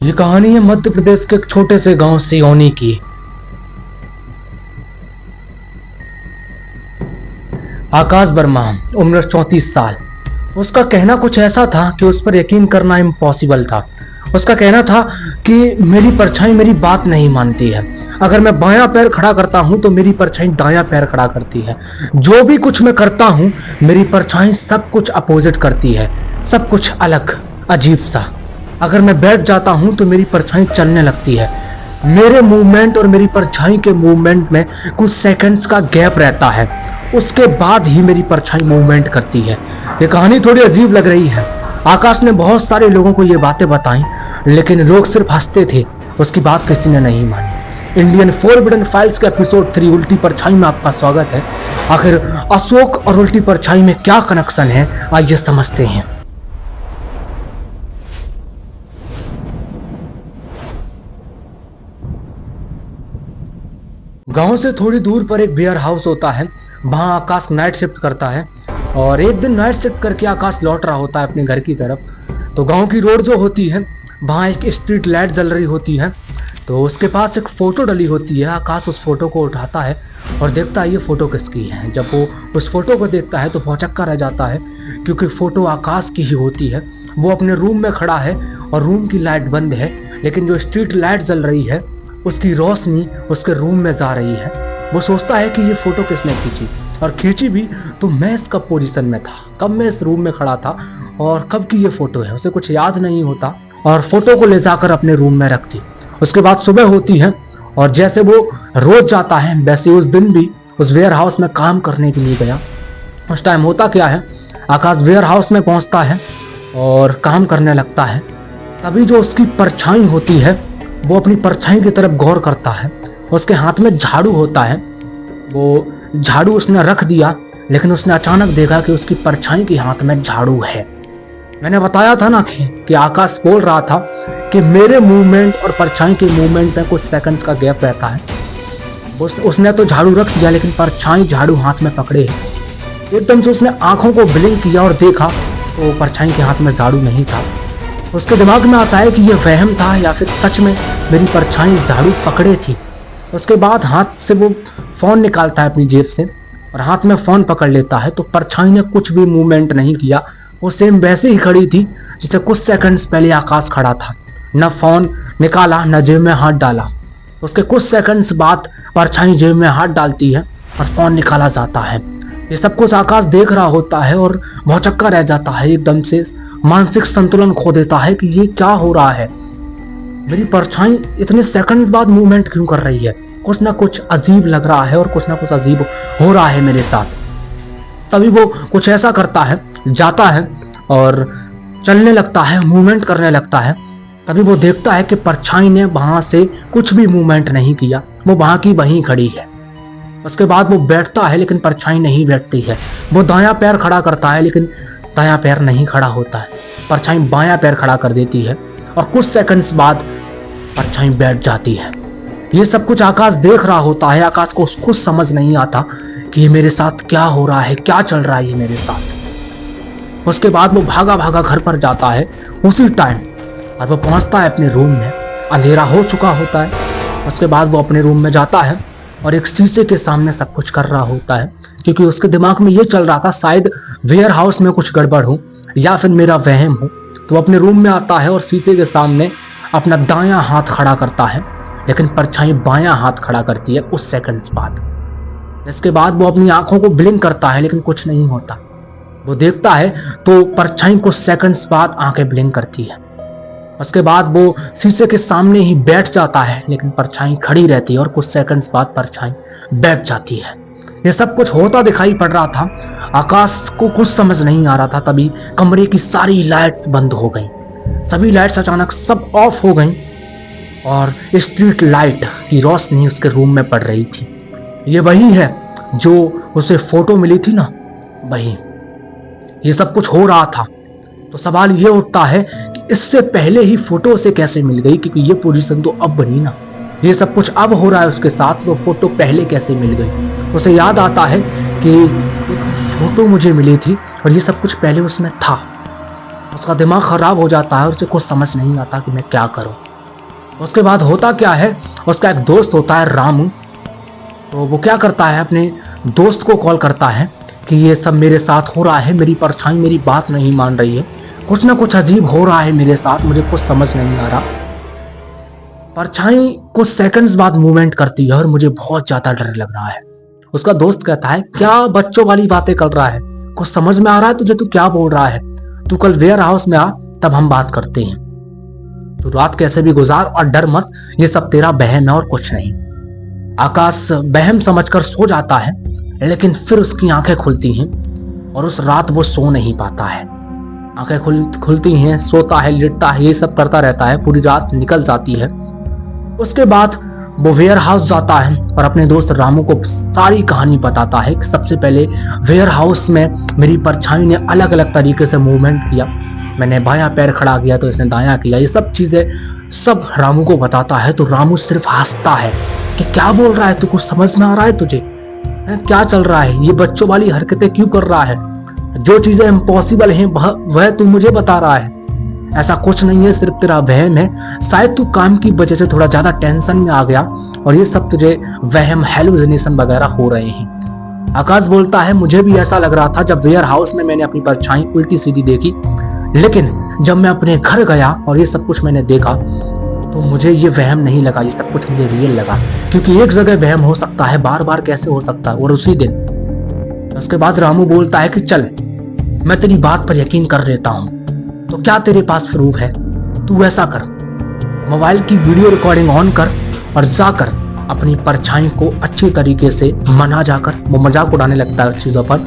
ये कहानी है मध्य प्रदेश के एक छोटे से गांव सियोनी की। आकाश वर्मा, उम्र 34 साल। उसका कहना कुछ ऐसा था कि उस पर यकीन करना इम्पॉसिबल था। उसका कहना था कि मेरी परछाई मेरी बात नहीं मानती है। अगर मैं बायां पैर खड़ा करता हूं तो मेरी परछाई दायां पैर खड़ा करती है। जो भी कुछ मैं करता हूं मेरी परछाई सब कुछ अपोजिट करती है, सब कुछ अलग, अजीब सा। अगर मैं बैठ जाता हूं तो मेरी परछाई चलने लगती है। मेरे मूवमेंट और मेरी परछाई के मूवमेंट में कुछ सेकंड्स का गैप रहता है, उसके बाद ही मेरी परछाई मूवमेंट करती है। ये कहानी थोड़ी अजीब लग रही है। आकाश ने बहुत सारे लोगों को ये बातें बताई, लेकिन लोग सिर्फ हंसते थे, उसकी बात किसी ने नहीं मानी। इंडियन फॉरबिडन फाइल्स के एपिसोड 3 उल्टी परछाई में आपका स्वागत है। आखिर अशोक और उल्टी परछाई में क्या कनेक्शन है, आइए समझते हैं। गांव से थोड़ी दूर पर एक वेयर हाउस होता है। वहां आकाश नाइट शिफ्ट करता है और एक दिन नाइट शिफ्ट करके आकाश लौट रहा होता है अपने घर की तरफ। तो गांव की रोड जो होती है वहां एक स्ट्रीट लाइट जल रही होती है। तो उसके पास एक फोटो डली होती है। आकाश उस फोटो को उठाता है और देखता है ये फोटो किसकी है। जब वो उस फोटो को देखता है तो भौचक्का रह जाता है, क्योंकि फोटो आकाश की ही होती है। वो अपने रूम में खड़ा है और रूम की लाइट बंद है, लेकिन जो स्ट्रीट लाइट जल रही है उसकी रोशनी उसके रूम में जा रही है। वो सोचता है कि ये फोटो किसने खींची, और खींची भी तो मैं इसका पोजीशन में था, कब मैं इस रूम में खड़ा था और कब की ये फोटो है, उसे कुछ याद नहीं होता और फोटो को ले जाकर अपने रूम में रख दी। उसके बाद सुबह होती है और जैसे वो रोज जाता है वैसे उस दिन भी उस वेयर हाउस में काम करने के लिए गया। उस टाइम होता क्या है, आकाश वेयर हाउस में पहुंचता है और काम करने लगता है। तभी जो उसकी परछाई होती है वो अपनी परछाई की तरफ गौर करता है। उसके हाथ में झाड़ू होता है। वो झाड़ू उसने रख दिया, लेकिन उसने अचानक देखा कि उसकी परछाई के हाथ में झाड़ू है। मैंने बताया था ना कि आकाश बोल रहा था कि मेरे मूवमेंट और परछाई के मूवमेंट में कुछ सेकंड्स का गैप रहता है। उसने तो झाड़ू रख दिया, लेकिन परछाई झाड़ू हाथ में पकड़े है। एकदम से उसने आंखों को ब्लिंक किया और देखा तो परछाई के हाथ में झाड़ू नहीं था। उसके दिमाग में आता है कि ये वहम था या फिर सच में मेरी परछाई झाड़ू पकड़े थी। उसके बाद हाथ से वो फ़ोन निकालता है अपनी जेब से और हाथ में फ़ोन पकड़ लेता है। तो परछाई ने कुछ भी मूवमेंट नहीं किया, वो सेम वैसे ही खड़ी थी जिसे कुछ सेकंड्स पहले आकाश खड़ा था। न फ़ोन निकाला न जेब में हाथ डाला। उसके कुछ सेकंड्स बाद परछाई जेब में हाथ डालती है और फ़ोन निकाला जाता है। ये सब कुछ आकाश देख रहा होता है और भौचक्का रह जाता है। एकदम से मानसिक संतुलन खो देता है कि ये क्या हो रहा है, मेरी परछाई इतने सेकंड्स बाद मूवमेंट क्यों कर रही है। कुछ ना कुछ अजीब लग रहा है और कुछ ना कुछ अजीब हो रहा है मेरे साथ। तभी वो कुछ ऐसा करता है, जाता है और चलने लगता है, मूवमेंट करने लगता है। तभी वो देखता है कि परछाई ने वहां से कुछ भी मूवमेंट नहीं किया, वो वहां की वहीं खड़ी है। उसके बाद वो बैठता है, लेकिन परछाई नहीं बैठती है। वो दायां पैर खड़ा करता है, लेकिन दायां पैर नहीं खड़ा होता है। परछाई बायां पैर खड़ा कर देती है और कुछ सेकंड्स बाद परछाई बैठ जाती है। ये सब कुछ आकाश देख रहा होता है। आकाश को कुछ समझ नहीं आता कि ये मेरे साथ क्या हो रहा है, क्या चल रहा है ये मेरे साथ। उसके बाद वो भागा भागा घर पर जाता है उसी टाइम, और वो पहुंचता है अपने रूम में। अंधेरा हो चुका होता है। उसके बाद वो अपने रूम में जाता है और एक शीशे के सामने सब कुछ कर रहा होता है, क्योंकि उसके दिमाग में ये चल रहा था शायद वेयर हाउस में कुछ गड़बड़ हो या फिर मेरा वहम हो। तो अपने रूम में आता है और शीशे के सामने अपना दायां हाथ खड़ा करता है, लेकिन परछाई बायां हाथ खड़ा करती है कुछ सेकंड्स बाद। इसके बाद वो अपनी आंखों को ब्लिंक करता है, लेकिन कुछ नहीं होता। वो देखता है तो परछाई कुछ सेकंड्स बाद आंखें ब्लिंक करती है। उसके बाद वो शीशे के सामने ही बैठ जाता है, लेकिन परछाई खड़ी रहती है और कुछ सेकंड्स बाद परछाई बैठ जाती है। ये सब कुछ होता दिखाई पड़ रहा था। आकाश को कुछ समझ नहीं आ रहा था। तभी कमरे की सारी लाइट्स बंद हो गई। सभी लाइट्स अचानक सब ऑफ हो गई और स्ट्रीट लाइट की रोशनी उसके रूम में पड़ रही थी। ये वही है जो उसे फोटो मिली थी ना, वही। ये सब कुछ हो रहा था। तो सवाल ये उठता है कि इससे पहले ही फोटो उसे कैसे मिल गई, क्योंकि ये पोजीशन तो अब बनी ना। ये सब कुछ अब हो रहा है उसके साथ, तो फोटो पहले कैसे मिल गई। उसे याद आता है कि एक फोटो मुझे मिली थी और ये सब कुछ पहले उसमें था। उसका दिमाग खराब हो जाता है और उसे कुछ समझ नहीं आता कि मैं क्या करूं। उसके बाद होता क्या है, उसका एक दोस्त होता है रामू। तो वो क्या करता है, अपने दोस्त को कॉल करता है कि ये सब मेरे साथ हो रहा है, मेरी परछाई मेरी बात नहीं मान रही है, कुछ ना कुछ अजीब हो रहा है मेरे साथ, मुझे कुछ समझ नहीं आ रहा। परछाई कुछ सेकंड्स बाद मूवमेंट करती है और मुझे बहुत ज्यादा डर लग रहा है। उसका दोस्त कहता है, क्या बच्चों वाली बातें कर रहा है, कुछ समझ में आ रहा है तुझे, तू क्या बोल रहा है, तू कल वेयर हाउस में आ, तब हम बात करते हैं। तो रात कैसे भी गुजार और डर मत, ये सब तेरा बहम है और कुछ नहीं। आकाश बहम समझकर सो जाता है, लेकिन फिर उसकी आंखें खुलती हैं और उस रात वो सो नहीं पाता है। आंखें खुलती हैं, सोता है, लेटता है, ये सब करता रहता है, पूरी रात निकल जाती है। उसके बाद वो वेयर हाउस जाता है और अपने दोस्त रामू को सारी कहानी बताता है कि सबसे पहले वेयर हाउस में मेरी परछाई ने अलग अलग तरीके से मूवमेंट किया, मैंने बायां पैर खड़ा किया तो इसने दायां किया, ये सब चीजें सब रामू को बताता है। तो रामू सिर्फ हंसता है कि क्या बोल रहा है तू, कुछ समझ में आ रहा है तुझे, क्या चल रहा है, ये बच्चों वाली हरकतें क्यों कर रहा है, जो चीजें इम्पॉसिबल हैं वह तू मुझे बता रहा है, ऐसा कुछ नहीं है, सिर्फ तेरा वहम है, शायद तू काम की वजह से थोड़ा ज्यादा टेंशन में आ गया और ये सब तुझे वहम हेलुसिनेशन वगैरह हो रहे हैं। आकाश बोलता है, मुझे भी ऐसा लग रहा था जब वेयर हाउस में मैंने अपनी परछाई उल्टी सीधी देखी, लेकिन जब मैं अपने घर गया और ये सब कुछ मैंने देखा तो मुझे ये वहम नहीं लगा, ये सब कुछ मुझे रियल लगा, क्योंकि एक जगह वहम हो सकता है, बार बार कैसे हो सकता है और उसी दिन। उसके बाद रामू बोलता है कि चल मैं तेरी बात पर यकीन कर लेता हूं, तो क्या तेरे पास प्रूफ है, तू ऐसा कर, मोबाइल की वीडियो रिकॉर्डिंग ऑन कर और जाकर अपनी परछाई को अच्छी तरीके से मना जाकर, वो मजाक उड़ाने लगता है चीजों पर,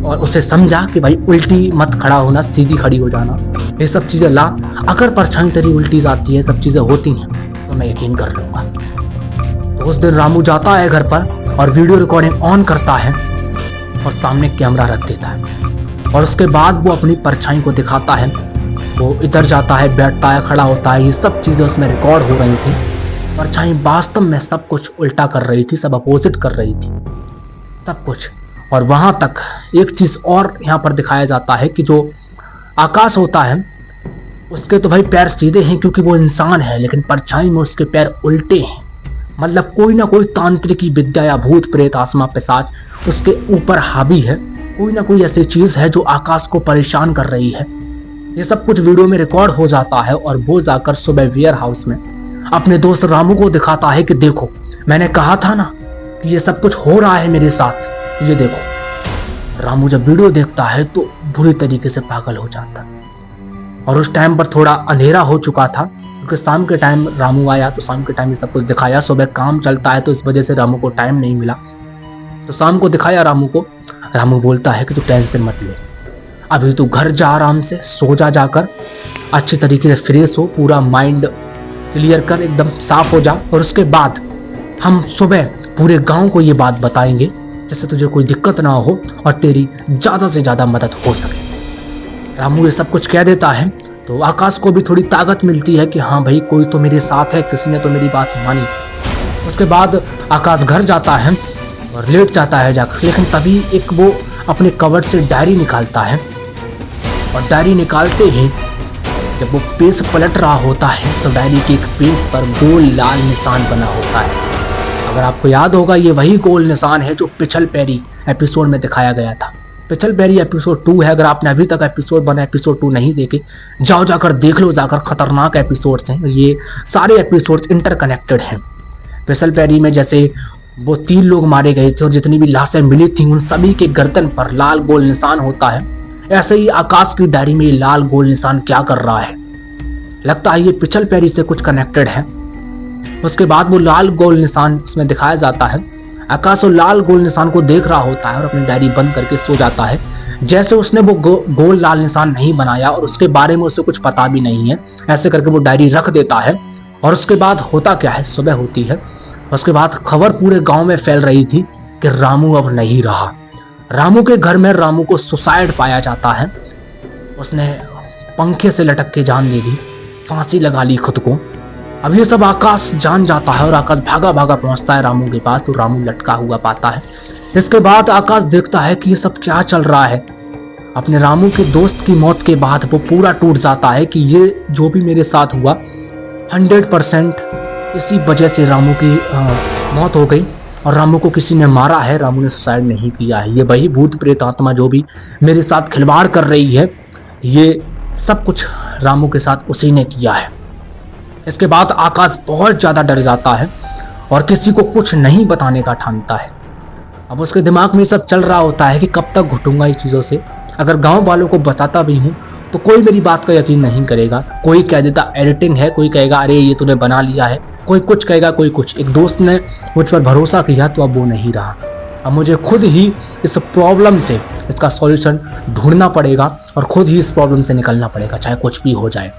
और उसे समझा कि भाई उल्टी मत खड़ा होना, सीधी खड़ी हो जाना, ये सब चीजें ला, अगर परछाई तेरी उल्टी जाती है, सब चीजें होती हैं तो मैं यकीन कर लूंगा। तो उस दिन रामू जाता है घर पर और वीडियो रिकॉर्डिंग ऑन करता है और सामने कैमरा रख देता है और उसके बाद वो अपनी परछाई को दिखाता है, वो इधर जाता है, बैठता है, खड़ा होता है, ये सब चीजें उसमें रिकॉर्ड हो रही थी। परछाई वास्तव में सब कुछ उल्टा कर रही थी, सब अपोजिट कर रही थी, सब कुछ। और वहां तक एक चीज और यहाँ पर दिखाया जाता है कि जो आकाश होता है उसके तो भाई पैर सीधे हैं क्योंकि वो इंसान है, लेकिन परछाई में उसके पैर उल्टे हैं, मतलब कोई ना कोई तांत्रिकी विद्या या भूत प्रेत आत्मा पिशाच उसके ऊपर हावी है, कोई ना कोई ऐसी चीज है जो आकाश को परेशान कर रही है। ये सब कुछ वीडियो में रिकॉर्ड हो जाता है और वो जाकर सुबह वेयर हाउस में अपने दोस्त रामू को दिखाता है कि देखो मैंने कहा था ना कि ये सब कुछ हो रहा है मेरे साथ, ये देखो। रामू जब वीडियो देखता है तो बुरी तरीके से पागल हो जाता है और उस टाइम पर थोड़ा अंधेरा हो चुका था क्योंकि शाम के टाइम रामू आया तो शाम के टाइम ये सब कुछ दिखाया, सुबह काम चलता है तो इस वजह से रामू को टाइम नहीं मिला, तो शाम को दिखाया रामू को। रामू बोलता है कि तू टेंशन मत ले, अभी तू घर जा, आराम से सो जा, जाकर अच्छी तरीके से फ्रेश हो, पूरा माइंड क्लियर कर, एकदम साफ हो जा, और उसके बाद हम सुबह पूरे गांव को ये बात बताएंगे जिससे तुझे कोई दिक्कत ना हो और तेरी ज्यादा से ज्यादा मदद हो सके। रामू ये सब कुछ कह देता है तो आकाश को भी थोड़ी ताकत मिलती है कि हाँ भाई कोई तो मेरे साथ है, किसी ने तो मेरी बात मानी। उसके बाद आकाश घर जाता है और लेट जाता है जाकर, लेकिन तभी एक वो अपने कवर्ड से डायरी निकालता है और डायरी निकालते ही जब वो पेज पलट रहा होता है तो डायरी के एक पेज पर गोल लाल निशान बना होता है। अगर आपको याद होगा ये वही गोल निशान है जो पिछल पैरी एपिसोड में दिखाया गया था। पिछल पैरी एपिसोड 2 है, अगर आपने अभी तक एपिसोड 2 नहीं देखे जाओ, जाकर देख लो, जाकर खतरनाक एपिसोड्स हैं, ये सारे एपिसोड्स इंटरकनेक्टेड हैं। पिछल पैरी में जैसे वो 3 लोग मारे गए थे और जितनी भी लाशें मिली थी उन सभी के गर्दन पर लाल गोल निशान होता है, ऐसे ही आकाश की डायरी में ये लाल गोल निशान क्या कर रहा है, लगता है ये पिछल पैरी से कुछ कनेक्टेड है। उसके बाद वो लाल गोल निशान उसमें दिखाया जाता है। आकाश वो लाल गोल निशान को देख रहा होता है और अपनी डायरी बंद करके सो जाता है, जैसे उसने वो गोल लाल निशान नहीं बनाया और उसके बारे में उसे कुछ पता भी नहीं है, ऐसे करके वो डायरी रख देता है। और उसके बाद होता क्या है, सुबह होती है, उसके बाद खबर पूरे गांव में फैल रही थी कि रामू अब नहीं रहा। रामू के घर में रामू को सुसाइड पाया जाता है, उसने पंखे से लटक के जान दे दी, फांसी लगा ली खुद को। अब ये सब आकाश जान जाता है और आकाश भागा भागा पहुंचता है रामू के पास, तो रामू लटका हुआ पाता है। इसके बाद आकाश देखता है कि ये सब क्या चल रहा है। अपने रामू के दोस्त की मौत के बाद वो पूरा टूट जाता है कि ये जो भी मेरे साथ हुआ 100% इसी वजह से रामू की मौत हो गई और रामू को किसी ने मारा है, रामू ने सुसाइड नहीं किया है। ये वही भूत प्रेत आत्मा जो भी मेरे साथ खिलवाड़ कर रही है, ये सब कुछ रामू के साथ उसी ने किया है। इसके बाद आकाश बहुत ज़्यादा डर जाता है और किसी को कुछ नहीं बताने का ठानता है। अब उसके दिमाग में सब चल रहा होता है कि कब तक घुटूंगा इस चीज़ों से। अगर गांव वालों को बताता भी हूँ तो कोई मेरी बात का यकीन नहीं करेगा। कोई कह देता एडिटिंग है, कोई कहेगा अरे ये तूने बना लिया है, कोई कुछ कहेगा, कोई कुछ। एक दोस्त ने मुझ पर भरोसा किया तो अब वो नहीं रहा। अब मुझे खुद ही इस प्रॉब्लम से इसका सॉल्यूशन ढूंढना पड़ेगा और खुद ही इस प्रॉब्लम से निकलना पड़ेगा, चाहे कुछ भी हो जाए।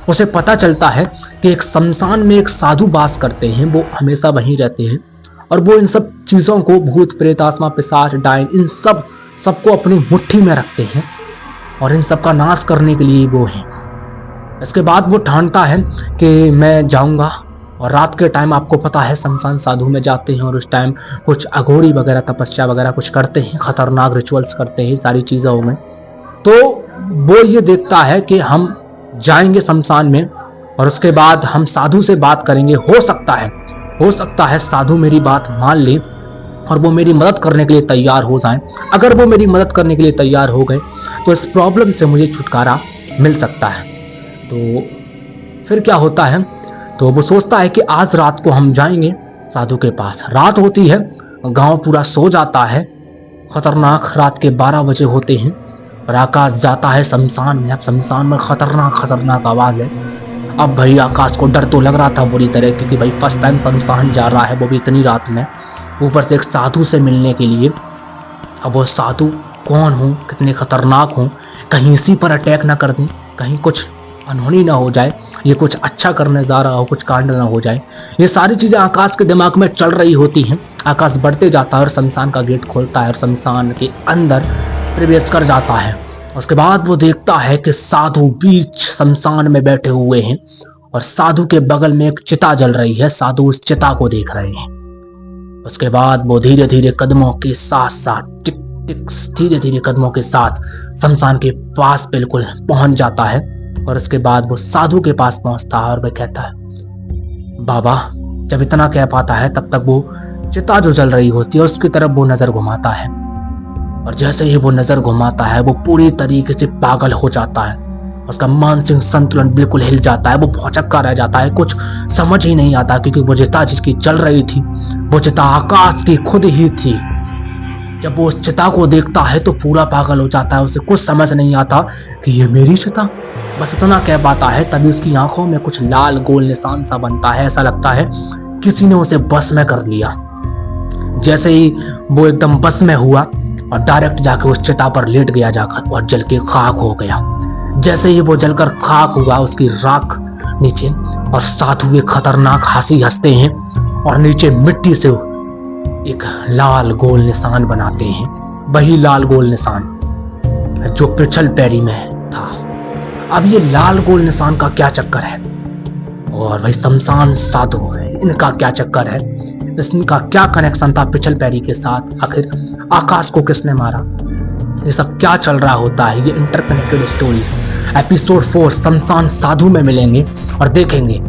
उसे पता चलता है कि एक शमशान में एक साधु वास करते हैं, वो हमेशा वहीं रहते हैं और वो इन सब चीज़ों को, भूत प्रेत आत्मा पिशाच डायन, इन सबको अपनी मुट्ठी में रखते हैं और इन सब का नाश करने के लिए वो हैं। इसके बाद वो ठानता है कि मैं जाऊंगा और रात के टाइम आपको पता है शमशान साधु में जाते हैं और उस टाइम कुछ अघोरी वगैरह तपस्या वगैरह कुछ करते हैं, खतरनाक रिचुअल्स करते हैं, सारी चीज़ों में। तो वो ये देखता है कि हम जाएंगे शमशान में और उसके बाद हम साधु से बात करेंगे। हो सकता है साधु मेरी बात मान ले और वो मेरी मदद करने के लिए तैयार हो जाएं। अगर वो मेरी मदद करने के लिए तैयार हो गए तो इस प्रॉब्लम से मुझे छुटकारा मिल सकता है। तो फिर क्या होता है, तो वो सोचता है कि आज रात को हम जाएंगे साधु के पास। रात होती है, गांव पूरा सो जाता है, खतरनाक रात के 12 बजे होते हैं और आकाश जाता है शमशान में। अब शमशान में खतरनाक आवाज़ है। अब भाई आकाश को डर तो लग रहा था बुरी तरह, क्योंकि भाई फर्स्ट टाइम शमशान जा रहा है, वो भी इतनी रात में, ऊपर से एक साधु से मिलने के लिए। अब वो साधु कौन हो, कितने खतरनाक हो, कहीं इसी पर अटैक ना कर दें, कहीं कुछ अनहोनी ना हो जाए, ये कुछ अच्छा करने जा रहा हो, कुछ कांड ना हो जाए। ये सारी चीज़ें आकाश के दिमाग में चल रही होती हैं। आकाश बढ़ते जाता है और शमशान का गेट खोलता है और शमशान के अंदर प्रवेश कर जाता है। उसके बाद वो देखता है कि साधु बीच शमशान में बैठे हुए हैं और साधु के बगल में एक चिता जल रही है। साधु उस चिता को देख रहे हैं। उसके बाद वो धीरे धीरे कदमों के साथ टिक टिक धीरे कदमों के साथ शमशान के पास बिल्कुल पहुंच जाता है और उसके बाद वो साधु के पास पहुंचता है और वह कहता है, बाबा। जब इतना कह पाता है तब तक वो चिता जो जल रही होती है उसकी तरफ वो नजर घुमाता है और जैसे ही वो नजर घुमाता है वो पूरी तरीके से पागल हो जाता है। उसका मानसिक संतुलन बिल्कुल हिल जाता है, वो भौचक्का रह जाता है, कुछ समझ ही नहीं आता, क्योंकि वो चिता जिसकी जल रही थी वो चिता आकाश की खुद ही थी। जब वो उस चिता को देखता है तो पूरा पागल हो जाता है, उसे कुछ समझ नहीं आता कि ये मेरी चिता। बस इतना कह पाता है, तभी उसकी आंखों में कुछ लाल गोल निशान सा बनता है। ऐसा लगता है किसी ने उसे बस में कर लिया। जैसे ही वो एकदम बस में हुआ और डायरेक्ट जाकर उस चिता पर लेट गया जाकर और जल के खाक हो गया। जैसे ही वो जलकर खाक हुआ उसकी राख नीचे और साधु एक खतरनाक हंसी हंसते हैं और नीचे मिट्टी से एक लाल गोल निशान बनाते हैं। वही लाल गोल निशान जो पिछल पैरी में था। अब ये लाल गोल निशान का क्या चक्कर है और भाई शमशान साधु है, इनका क्या चक्कर है, इनका क्या कनेक्शन था पिछल पैरी के साथ, आखिर आकाश को किसने मारा, ये सब क्या चल रहा होता है। ये इंटरकनेक्टेड स्टोरीज एपिसोड 4 शमशान साधु में मिलेंगे और देखेंगे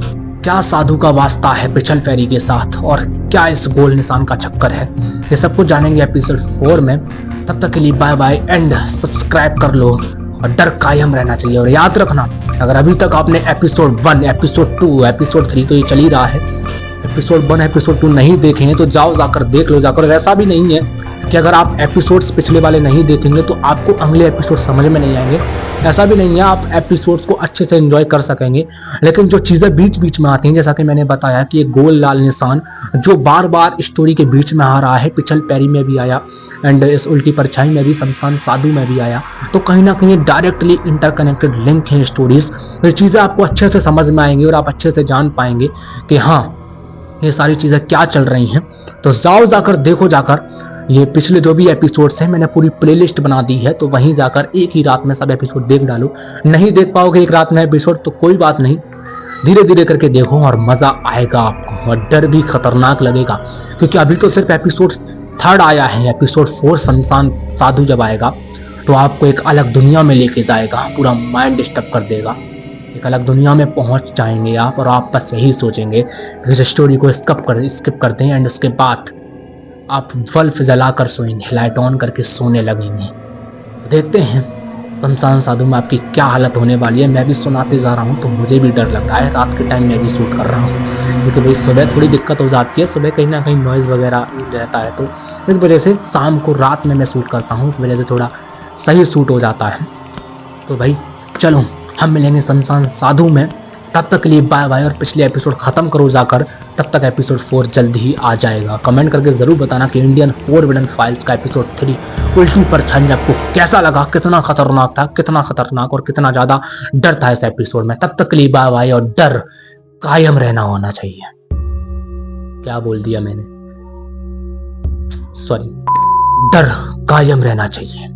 क्या साधु का वास्ता है पिछल पैरी के साथ और क्या इस गोल निशान का चक्कर है। ये सब कुछ जानेंगे एपिसोड 4 में। तब तक के लिए बाय बाय एंड सब्सक्राइब कर लो और डर कायम रहना चाहिए। और याद रखना, अगर अभी तक आपने एपिसोड 1, एपिसोड 2, एपिसोड 3 तो ये चल ही रहा है, एपिसोड 1, एपिसोड 2 नहीं देखे हैं तो जाओ जाकर देख लो जाकर। ऐसा भी नहीं है कि अगर आप एपिसोड्स पिछले वाले नहीं देखेंगे तो आपको अगले एपिसोड समझ में नहीं आएंगे। ऐसा भी नहीं है, आप एपिसोड्स को अच्छे से एंजॉय कर सकेंगे। लेकिन जो चीज़ें बीच बीच में आती हैं, जैसा कि मैंने बताया कि एक गोल लाल निशान जो बार बार स्टोरी के बीच में आ रहा है, पिछल पैरी में भी आया एंड इस उल्टी परछाई में भी, शमशान साधु में भी आया, तो कहीं ना कहीं डायरेक्टली इंटरकनेक्टेड लिंक है स्टोरीज। ये चीज़ें आपको अच्छे से समझ में आएंगी और आप अच्छे से जान पाएंगे कि हाँ ये सारी चीज़ें क्या चल रही हैं। तो जाओ जाकर देखो जाकर, ये पिछले जो भी एपिसोड्स हैं मैंने पूरी प्लेलिस्ट बना दी है, तो वहीं जाकर एक ही रात में सब एपिसोड देख डालो। नहीं देख पाओगे एक रात में एपिसोड तो कोई बात नहीं, धीरे धीरे करके देखो और मज़ा आएगा आपको और डर भी खतरनाक लगेगा, क्योंकि अभी तो सिर्फ एपिसोड 3 आया है। एपिसोड 4 शमशान साधु जब आएगा तो आपको एक अलग दुनिया में लेके जाएगा, पूरा माइंड डिस्टर्ब कर देगा। एक अलग दुनिया में पहुंच जाएंगे आप, और आप बस यही सोचेंगे कि इस स्टोरी को स्किप कर दें, एंड उसके बाद आप बल्ब जलाकर सोएंगे, लाइट ऑन करके सोने लगेंगे। तो देखते हैं शमशान साधु में आपकी क्या हालत होने वाली है। मैं भी सुनाते जा रहा हूँ तो मुझे भी डर लग रहा है, रात के टाइम मैं भी शूट कर रहा हूँ, क्योंकि भाई सुबह थोड़ी दिक्कत हो जाती है, सुबह कहीं ना कहीं नॉइज़ वगैरह रहता है, तो इस वजह से शाम को रात में मैं शूट करता हूँ, इस वजह से थोड़ा सही शूट हो जाता है। तो भाई चलो हम मिलेंगे शमशान साधु में, तब तक के लिए बाय बाय, और पिछले एपिसोड ख़त्म करो जाकर, तब तक एपिसोड 4 जल्द ही आ जाएगा। कमेंट करके ज़रूर बताना कि इंडियन फोरबिडन फाइल्स का एपिसोड 3 उल्टी परछाई आपको कैसा लगा, कितना खतरनाक था, कितना खतरनाक और कितना ज़्यादा डर था इस एपिसोड में। तब तक के लिए बाय बाय, और डर कायम रहना होना चाहिए। क्या बोल दिया मैंने, सॉरी, डर कायम रहना चाहिए।